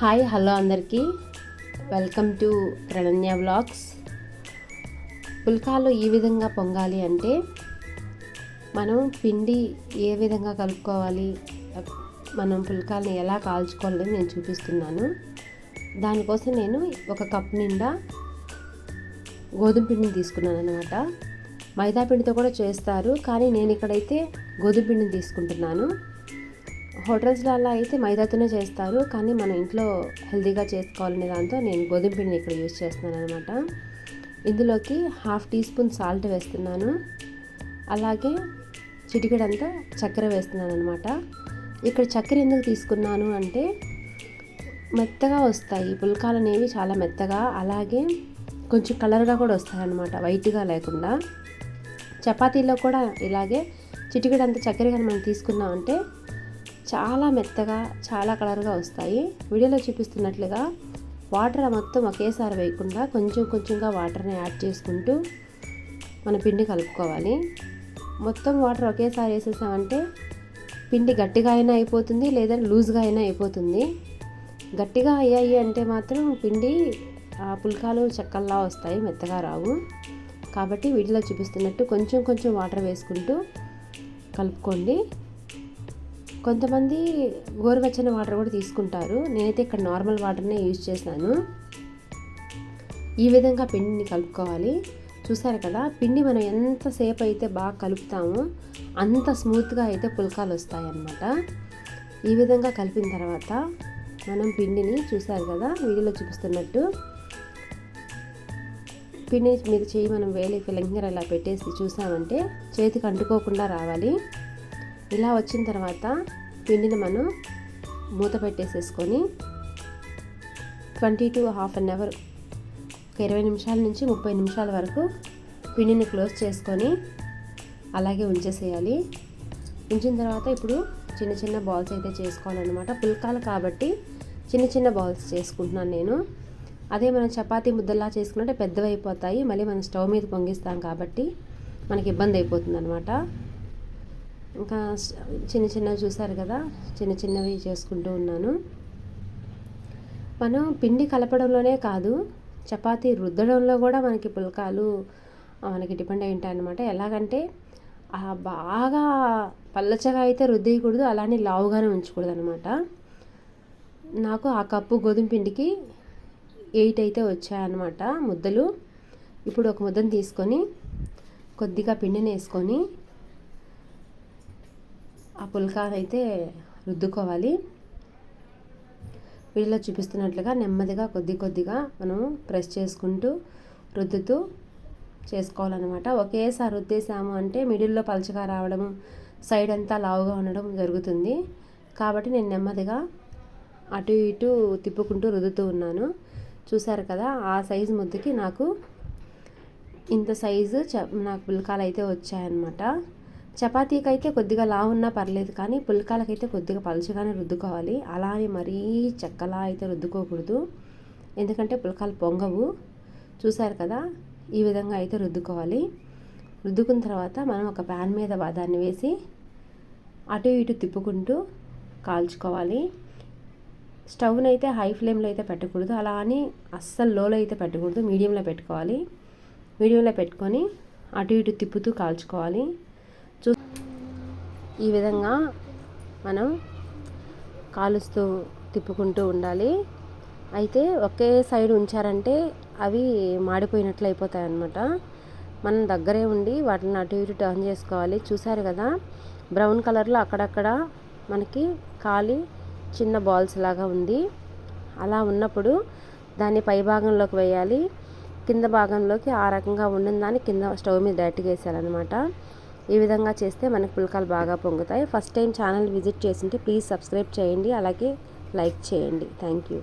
Hi hello అందరికీ welcome to Prananya vlogs. పుల్కాలు ఈ విధంగా పొంగాలి అంటే మనం పిండి ఏ విధంగా కలుపుకోవాలి, మనం పుల్కాలని ఎలా కాల్చుకోవాలని నేను చూపిస్తున్నాను. దానికోసం నేను ఒక కప్ నిండా గోధుమ పిండిని తీసుకున్నాను అనమాట. మైదా పిండితో కూడా చేస్తారు, కానీ నేను ఇక్కడైతే గోధుమ పిండిని తీసుకుంటున్నాను. హోటల్స్లో అలా అయితే మైదాతోనే చేస్తారు, కానీ మన ఇంట్లో హెల్తీగా చేసుకోవాలనే దాంతో నేను గోధుమ పిండిని ఇక్కడ యూజ్ చేస్తున్నాను అనమాట. ఇందులోకి 1/2 టీ స్పూన్ సాల్ట్ వేస్తున్నాను, అలాగే చిటికెడంతా చక్కెర వేస్తున్నాను అనమాట. ఇక్కడ చక్కెర ఎందుకు తీసుకున్నాను అంటే మెత్తగా వస్తాయి పుల్కాలు అనేవి, చాలా మెత్తగా, అలాగే కొంచెం కలర్గా కూడా వస్తాయి అన్నమాట, వైట్గా లేకుండా. చపాతీలో కూడా ఇలాగే చిటికెడంతా చక్కెర కానీ మనం తీసుకున్నామంటే చాలా మెత్తగా, చాలా కలర్గా వస్తాయి. వీడియోలో చూపిస్తున్నట్లుగా వాటర్ మొత్తం ఒకేసారి వేయకుండా కొంచెం కొంచెంగా వాటర్ని యాడ్ చేసుకుంటూ మన పిండి కలుపుకోవాలి. మొత్తం వాటర్ ఒకేసారి వేసేసామంటే పిండి గట్టిగా అయినా అయిపోతుంది, లేదా లూజ్గా అయినా అయిపోతుంది. గట్టిగా అయ్యాయి అంటే మాత్రం పిండి పుల్కాలు చెక్కల్లా వస్తాయి, మెత్తగా రావు. కాబట్టి వీడియోలో చూపిస్తున్నట్టు కొంచెం కొంచెం వాటర్ వేసుకుంటూ కలుపుకోండి. కొంతమంది గోరువెచ్చని వాటర్ కూడా తీసుకుంటారు, నేనైతే ఇక్కడ నార్మల్ వాటర్నే యూజ్ చేశాను. ఈ విధంగా పిండిని కలుపుకోవాలి. చూసారు కదా, పిండి మనం ఎంతసేపు అయితే బాగా కలుపుతామో అంత స్మూత్గా అయితే పుల్కాలు వస్తాయి అన్నమాట. ఈ విధంగా కలిపిన తర్వాత మనం పిండిని, చూసారు కదా వీడియోలో చూపిస్తున్నట్టు, పిండి మీద చేయి మనం వేలి ఫింగర్ ఇలా పెట్టేసి చూసామంటే చేతికి అంటుకోకుండా రావాలి. ఇలా వచ్చిన తర్వాత పిండిని మనం మూత పెట్టేసేసుకొని 20 to ½ an hour, 20 నిమిషాల నుంచి 30 నిమిషాల వరకు పిండిని క్లోజ్ చేసుకొని అలాగే ఉంచేసేయాలి. ఉంచిన తర్వాత ఇప్పుడు చిన్న చిన్న బాల్స్ అయితే చేసుకోవాలన్నమాట. పుల్కాలు కాబట్టి చిన్న చిన్న బాల్స్ చేసుకుంటున్నాను నేను. అదే మనం చపాతీ ముద్దలా చేసుకుంటే పెద్దవి అయిపోతాయి, మళ్ళీ మనం స్టవ్ మీద పొంగిస్తాం కాబట్టి మనకి ఇబ్బంది అయిపోతుంది అనమాట. ఇంకా చిన్న చిన్నవి చూసారు కదా, చిన్న చిన్నవి చేసుకుంటూ ఉన్నాను. మనం పిండి కలపడంలోనే కాదు, చపాతీ రుద్దడంలో కూడా మనకి పుల్కాలు మనకి డిపెండ్ అయి ఉంటాయి అన్నమాట. ఎలాగంటే బాగా పల్లచగా అయితే రుద్దేయకూడదు, అలానే లావుగానే ఉంచకూడదు అనమాట. నాకు ఆ కప్పు గోధుమ పిండికి 8 అయితే వచ్చాయన్నమాట ముద్దలు. ఇప్పుడు ఒక ముద్దను తీసుకొని కొద్దిగా పిండిని వేసుకొని ఆ పుల్కాలు అయితే రుద్దుకోవాలి. వీడియోలో చూపిస్తున్నట్లుగా నెమ్మదిగా కొద్ది కొద్దిగా మనం ప్రెస్ చేసుకుంటూ రుద్దుతూ చేసుకోవాలన్నమాట. ఒకేసారి రుద్దేసాము అంటే మిడిల్లో పలచగా రావడము, సైడ్ అంతా లావుగా ఉండడం జరుగుతుంది. కాబట్టి నేను నెమ్మదిగా అటు ఇటు తిప్పుకుంటూ రుద్దుతూ ఉన్నాను. చూసారు కదా, ఆ సైజు ముద్దకి నాకు ఇంత సైజు నాకు పుల్కాలు అయితే వచ్చాయన్నమాట. చపాతీకి అయితే కొద్దిగా లావు ఉన్నా పర్లేదు, కానీ పుల్కాలకైతే కొద్దిగా పలుచగానే రుద్దుకోవాలి. అలానే మరీ చెక్కలా అయితే రుద్దుకోకూడదు, ఎందుకంటే పుల్కాలు పొంగవు. చూసారు కదా, ఈ విధంగా అయితే రుద్దుకోవాలి. రుద్దుకున్న తర్వాత మనం ఒక ప్యాన్ మీద దాన్ని వేసి అటు ఇటు తిప్పుకుంటూ కాల్చుకోవాలి. స్టవ్ని అయితే హై ఫ్లేమ్లో అయితే పెట్టకూడదు, అలా అని అస్సలు లోలో అయితే పెట్టకూడదు, మీడియంలో పెట్టుకోవాలి. మీడియంలో పెట్టుకొని అటు ఇటు తిప్పుతూ కాల్చుకోవాలి. ఈ విధంగా మనం కాలుస్తూ తిప్పుకుంటూ ఉండాలి. అయితే ఒకే సైడ్ ఉంచారంటే అవి మాడిపోయినట్లు అయిపోతాయి అన్నమాట. మనం దగ్గరే ఉండి వాటిని అటు ఇటు టర్న్ చేసుకోవాలి. చూసారు కదా, బ్రౌన్ కలర్లో అక్కడక్కడ మనకి కాలి చిన్న బాల్స్ లాగా ఉంది. అలా ఉన్నప్పుడు దాన్ని పై భాగంలోకి వేయాలి, కింద భాగంలోకి ఆ రకంగా ఉండిన దాన్ని కింద స్టవ్ మీద డైరెక్ట్గా వేసేయాలన్నమాట. ఈ విధంగా చేస్తే మనకి పుల్కాలు బాగా పొంగుతాయి. ఫస్ట్ టైం ఛానల్ విజిట్ చేసింటే ప్లీజ్ సబ్స్క్రైబ్ చేయండి, అలాగే లైక్ చేయండి. Thank you.